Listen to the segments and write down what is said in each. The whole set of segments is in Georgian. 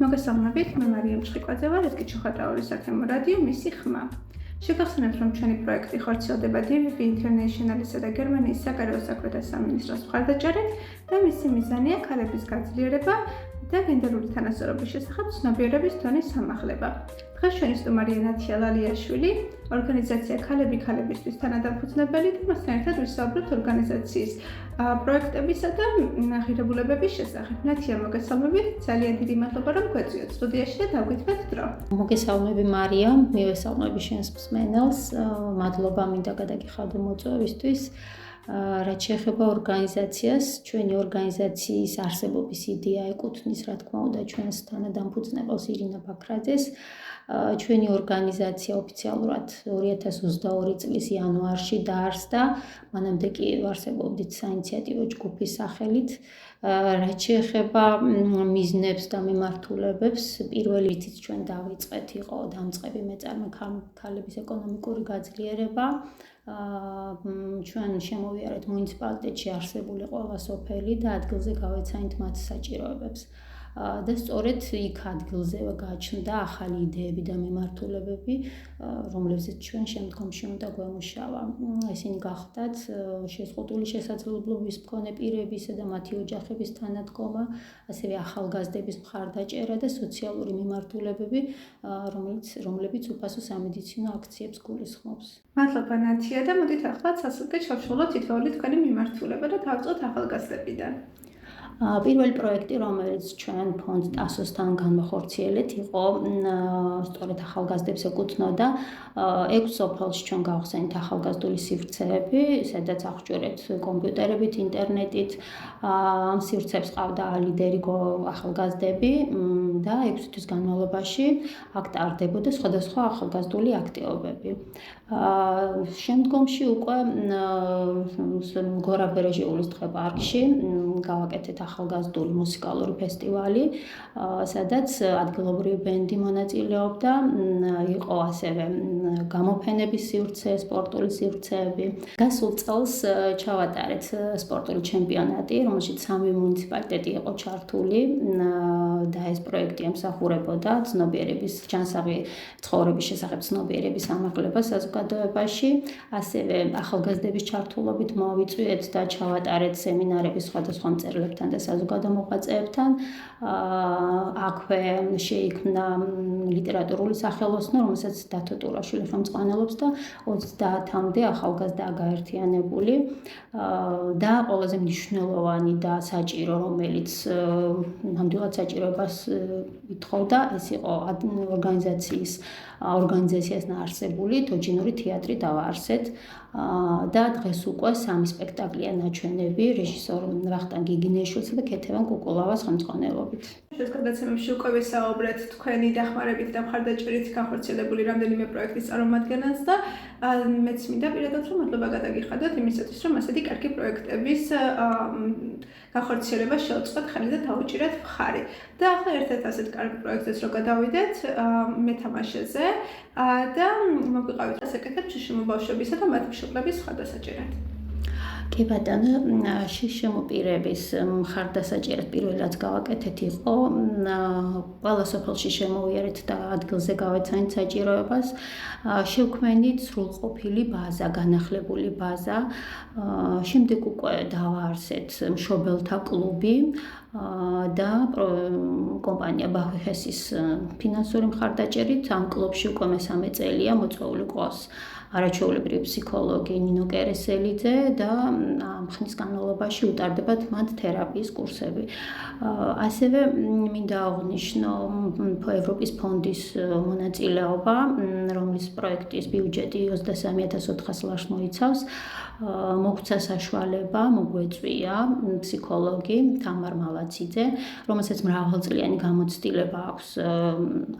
მოგესალმებით, მე მარიამ ჩხიკვაძე ვარ, ეს კი ჩოხატაურის საქემო რადიო, მისი ხმა. შეგახსენებთ, რომ ჩვენი პროექტი ხორციელდება DVB International-ისა და გერმანიის საგარეო საქმეთა სამინისტროს მხარდაჭერით და მისი მიზანია ქალების გაძლიერება და გენდერული თანასწორობის შესახებ ცნობიერების დონის ამაღლება. დღეს ჩვენი სტუმარია ნათია ლალიაშვილი, ორგანიზაცია ქალები ქალებისთვის თანადამფუძნებელი და მასთან ერთად ვისაუბრებთ ორგანიზაციის პროექტებისა და ღირებულებების შესახებ. ნათია, მოგესალმებით, ძალიან დიდი მადლობა, რომ გვეწვიოთ სტუდიაში და დავგითხრათ დრო. მოგესალმები მარიამ, მივესალმები შენს მსმენელს, მადლობა მინდა გადაგიხადო მოწვევისთვის. რაც შეეხება ორგანიზაციას, ჩვენი ორგანიზაციის არსებობის იდეა ეკუთვნის, რა თქმა უნდა, ჩვენს თანადამფუძნებელს ირინა ბაქრაძეს. ჩვენი ორგანიზაცია ოფიციალურად 2022 წლის იანვარში დაარსდა, მანამდე კი არსებობდით საინიციატივო ჯგუფის სახელით. რაც შეეხება მიზნებს და მიმართულებებს, პირველი რითიც ჩვენ დავიწყეთ იყო დამწყები მეწარმე ქალების ეკონომიკური გაძლიერება. ჩვენ შემოვიარეთ მუნიციპალიტეტში არსებული ყველა სოფელი და ადგილზე გავეცანით მათ საჭიროებებს. და სწორედ იქ ადგილზე გაჩნდა ახალი იდეები და მიმართულებები, რომლებზეც ჩვენ შემდგომში უნდა გვემუშავა. ესენი გახდათ შეზღუდული შესაძლებლობის მქონე პირებისა და მათი ოჯახების თანადგომა, ასევე ახალგაზრდების მხარდაჭერა და სოციალური მიმართულებები, რომლებიც უფასო სამედიცინო აქციებს გულისხმობს. მადლობა ნათია და მოდით ახლა სასუქე შევშალოთ თითოეული თქვენი მიმართულება და დავწყოთ ახალგაზრდებიდან. პირველი პროექტი, რომელიც ჩვენ ფონდ ტასოსთან განვახორციელეთ, იყო სწორედ ახალგაზრდებს ეკუთვნოდა 6 სოფელში ჩვენ გავხსენით ახალგაზრდული სივრცეები, სადაც აღჭურეთ კომპიუტერებით, ინტერნეტით. ამ სივრცეებს ყავდა ლიდერი ახალგაზრდები და 6 თვის განმავლობაში აქ ტარდებოდა სხვადასხვა ახალგაზრდული აქტივობები. შემდგომში უკვე გორა ბერეჟეულის დღე-პარკში გავაკეთეთ ახალგაზრდული მუსიკალური ფესტივალი, სადაც ადგილობრივი ბენდი მონაწილეობდა, იყო ასევე გამოფენების სივრცე, სპორტული სივრცეები. გასულ წელს ჩავატარეთ სპორტული ჩემპიონატი, რომელშიც 3 მუნიციპალიტეტი იყო ჩართული და ეს პროექტი ემსახურებოდა ცნობიერების ჯანსაღი ცხოვრების შესახებ ცნობიერების ამაღლებას საზოგადოებაში. ასევე ახალგაზრდების ჩართულობით მოვიწვიეთ და ჩავატარეთ სემინარები სხვადასხვა მწერლებთან და საზოგადო მოღვაწეებთან. აქვე შეიქმნა ლიტერატურული სახელოსნო, რომელსაც დათო ტურაშვილი ხელმძღვანელობს და 30-მდე ახალგაზრდა გაერთიანებული. და ყველაზე მნიშვნელოვანი და საჭირო, რომელიც ნამდვილად საჭიროებას ითხოვდა, ეს იყო ორგანიზაციასთან არსებული თოჯინური თეატრი დავაარსეთ. და დღეს უკვე 3 სპექტაკლია ნაჩვენები რეჟისორ ვახტანგ გიგინეიშვილისა და ქეთევან კუკულავას ხელმძღვანელობით. ჩვენს გადაცემებში უკვე ვისაუბრეთ თქვენი დახმარებით და მხარდაჭერით განხორციელებული რამდენიმე პროექტის წარმომადგენელს და მეც მინდა პირადად რომ მადლობა გადაგიხადოთ იმისათვის, რომ ასეთი კარგი პროექტების განხორციელებას შეუწყოთ ხელი და დაუჭირეთ მხარი. და ახლა ერთ-ერთ ასეთ კარგ პროექტებს რო გადავიდეთ მეთამაშეზე და მოგვიყავით ასაკეთებ შიშიმო ბავშვებისა და მათ მშობლების მხარდასაჭერად. კი ბატონო, შიშიმო პირების მხარდასაჭერად პირველად გავაკეთეთ იყო ყველა სოფელში შემოვიარეთ და ადგილზე გავეცანით საჭიროებას. შევქმნით სრულყოფილი ბაზა, განახლებული ბაზა. შემდეგ უკვე დავაარსეთ მშობელთა კლუბი და კომპანია ბახვიხესის ფინანსური მხარდაჭერით ამ კლუბში უკვე მესამე წელია მოწვეული ყავს არაჩვეულებრივი ფსიქოლოგი ნინო კერესელიძე და ამ ხნის განმავლობაში უტარდებათ მათ თერაპიის კურსები. ასევე მინდა აღვნიშნო ევროპის ფონდის მონაწილეობა, რომლის პროექტის ბიუჯეტი 23,400 ლარს მოიცავს. მოგვცა საშუალება, მოგვეწვია ფსიქოლოგი თამარ მალაციძე, რომელსაც მრავალწლიანი გამოცდილება აქვს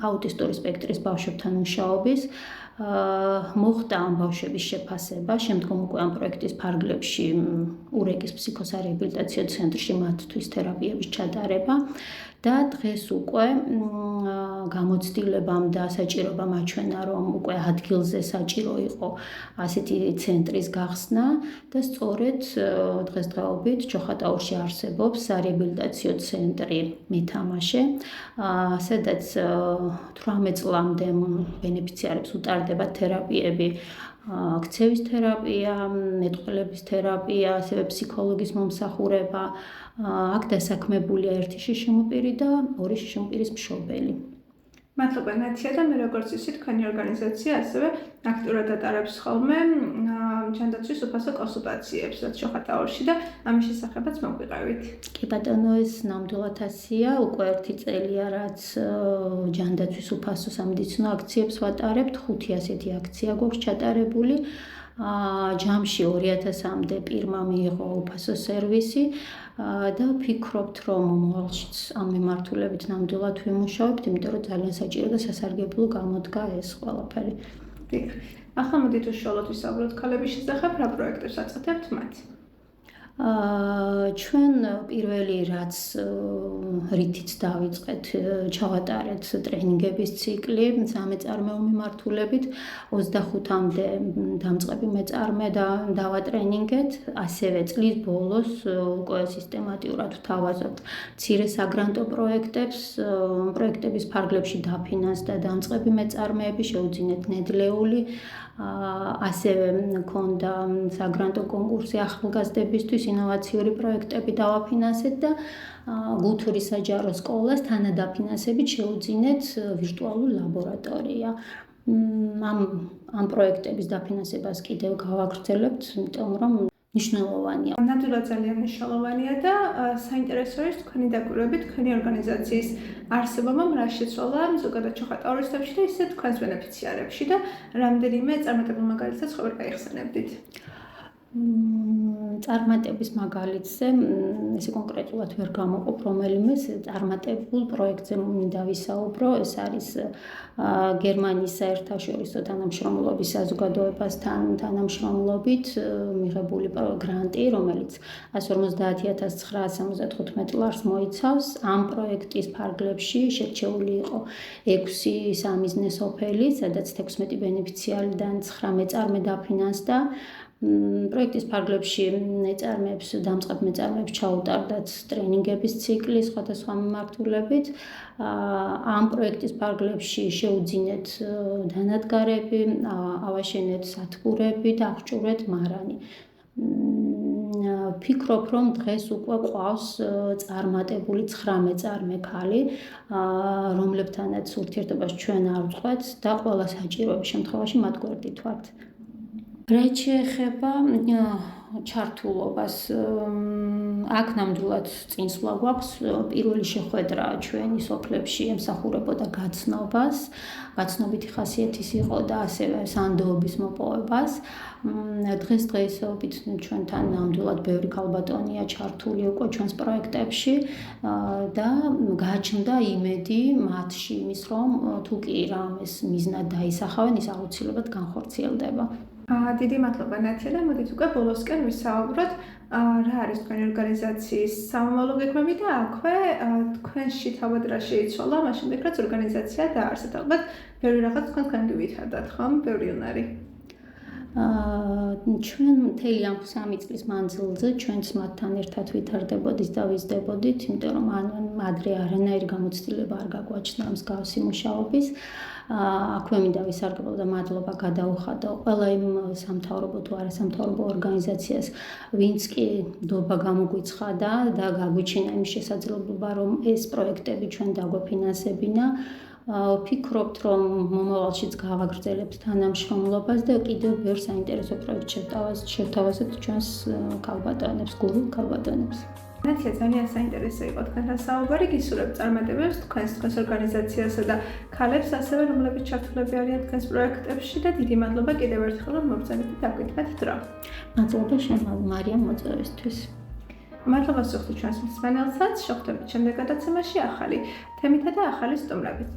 აუტისტური სპექტრის ბავშვებთან მუშაობის. მოხდა ამ ბავშვების შეფასება, შემდგომ უკვე ამ პროექტის ფარგლებში ურეკის ფსიქოსარეაბილიტაციო ცენტრში მათთვის თერაპიების ჩატარება და დღეს უკვე გამოცდილებამ და საჭიროებამ აჩვენა, რომ უკვე ადგილზე საჭირო იყო ასეთი ცენტრის გახსნა და სწორედ დღესდღეობით ჩოხატაურში არსებობს სარეაბილიტაციო ცენტრი მეთამაშე, სადაც 18 წლამდე ბენეფიციარებს უტარდება თერაპიები, ქცევის თერაპია, მეტყველების თერაპია, ასევე ფსიქოლოგის მომსახურება. აქ დასაქმებულია ერთი შიშიმოპირი და ორი შიშიმოპირის მშობელი. მადლობა ნათია და მე როგორც იცით, თქვენი ორგანიზაცია ასევე აქტიურად ატარებს ხოლმე ჯანდაცვის უფასო კონსულტაციებს ჩოხატაურში და ამის შესახებაც მოგიყევით. კი ბატონო, ეს ნამდვილად ასეა, უკვე 1 წელია, რაც ჯანდაცვის უფასო სამედიცინო აქციებს ვატარებთ, 5 ასეთი აქცია გვაქვს ჩატარებული. ჯამში 2000-მდე პირმა მიიღო უფასო სერვისი და ვფიქრობთ, რომ მომავალშიც ამ მიმართულებით ნამდვილად ვიმუშავებთ, იმიტომ რომ ძალიან საჭირო და სასარგებლო გამოდგა ეს ყველაფერი. ახლა მოდით უშუალოდ ვისაუბროთ ქალების შესახებ, რა პროექტებს აწყდებთ მათ? ჩვენ პირველი რაც რითიც დავიწყეთ, ჩავატარეთ ტრენინგების ციკლი სამეწარმეო მიმართულებით, 25-მდე დამწყები მეწარმე დავატრენინგეთ, ასევე წლის ბოლოს უკვე სისტემატურად ვთავაზობთ მცირე საგრანტო პროექტებს, პროექტების ფარგლებში დაფინანსდა დამწყები მეწარმეები, შეუძინეთ ნედლეული, ასევე მქონდა საგრანტო კონკურსი ახალგაზრდებისთვის ინოვაციური პროექტები დავაფინანსეთ და გუთური საჯარო სკოლას თანადაფინანსებით შეუძინეთ ვირტუალური ლაბორატორია. ამ პროექტების დაფინანსებას კიდევ გავაგრძელებთ, იმიტომ რომ მნიშვნელოვანია. ნამდვილად ძალიან მნიშვნელოვანია და საინტერესოა ის თქვენი დაკვირვები თქვენი ორგანიზაციის არსებობამ რა შეცვალა ზოგადად ჩოხატაურისტებში და ისე თქვენს ბენეფიციარებში და რამდენიმე წარმატებულ მაგალითსაც ხომ არ გაიხსენებდით? წარმატების მაგალითზე ესე კონკრეტულად ვერ გამოყოფ რომელიმე წარმატებულ პროექტზე მინდა ვისაუბრო, ეს არის გერმანიის საერთაშორისო თანამშრომლობის საზოგადოებასთან თანამშრომლობით მიღებული გრანტი, რომელიც 150,975 ლარს მოიცავს. ამ პროექტის ფარგლებში შერჩეული იყო 6 სამიზნე სოფელი, სადაც 16 ბენეფიციარიდან 9 მეწარმე დაფინანსდა. პროექტის ფარგლებში დამწყებ მეწარმეებს ჩაუტარდათ ტრენინგების ციკლი სხვადასხვა მიმართულებით. ამ პროექტის ფარგლებში შეუძინეთ დანადგარები, ავაშენეთ სათბურები და აღჭურვეთ მარანი. ვფიქრობ, რომ დღეს უკვე ყავს წარმატებული 9 მეწარმე ქალი, რომლებთანაც ურთიერთობას ჩვენ არ ვწყვეტთ და ყველა საჭიროების შემთხვევაში მათ გვერდით ვართ. რაც შეეხება ჩართულობას, აქ ნამდვილად წინსვლა გვაქვს. პირველი შეხვედრა ჩვენი სოფლებში ემსახურებოდა გაცნობითი ხასიათის იყო და ასევე სანდოობის მოპოვებას. დღესდღეობით ჩვენთან ნამდვილად ბევრი ქალბატონია ჩართული უკვე ჩვენს პროექტებში და გააჩნდა იმედი მათში იმის, რომ თუ კი რამეს მიზნად დაისახავენ, ის აუცილებლად განხორციელდება. დიდი მადლობა ნათია და მოდით უკვე ბოლოსკენ ვისაუბროთ, რა არის თქვენი ორგანიზაციის სამომავლო გეგმები და აქვე თქვენში თავად რა შეიცვალა, მაშინ რაც ორგანიზაცია დაარსეთ. ალბათ ბევრი რაღაც თქვენ გივითარდათ, ხომ? ბევრი უნარი. ჩვენ მთელი ამ 3 წლის მანძილზე ჩვენც მათთან ერთად ვითარდებოდით და ვიზრდებოდით, იმიტომ რომ ადრე არანაირი გამოცდილება არ გაგვაჩნდა მსგავსი მუშაობის. აქვე მინდა ვისარგებლო და მადლობა გადაუხადო ყველა იმ სამთავრობო თუ არასამთავრობო ორგანიზაციას, ვინც კი ნდობა გამოგვიცხადა და გაგვიჩინა იმის შესაძლებლობა, რომ ეს პროექტები ჩვენ დაგვეფინანსებინა. ვფიქრობთ, რომ მომავალშიც გავაგრძელებთ თანამშრომლობას და კიდევ ბევრ საინტერესო პროექტს შევთავაზებთ ჩვენს ქალბატონებს, გურულ ქალბატონებს. ნათია, ძალიან საინტერესო იყო თქვენთან საუბარი, გისურვებთ წარმატებებს თქვენს ორგანიზაციასა და ქალებს ასევე, რომლებიც ჩართულები არიან თქვენს პროექტებში და დიდი მადლობა კიდევ ერთხელ, რომ მოგზაურობთ და დაგვიდგათ დრო. მადლობა შენ, მარიამ, მოწვევისთვის. მადლობა სულ ჩვენს მსმენელსაც, შევხვდებით შემდეგ გადაცემაში ახალი თემითა და ახალი სტუმრებით.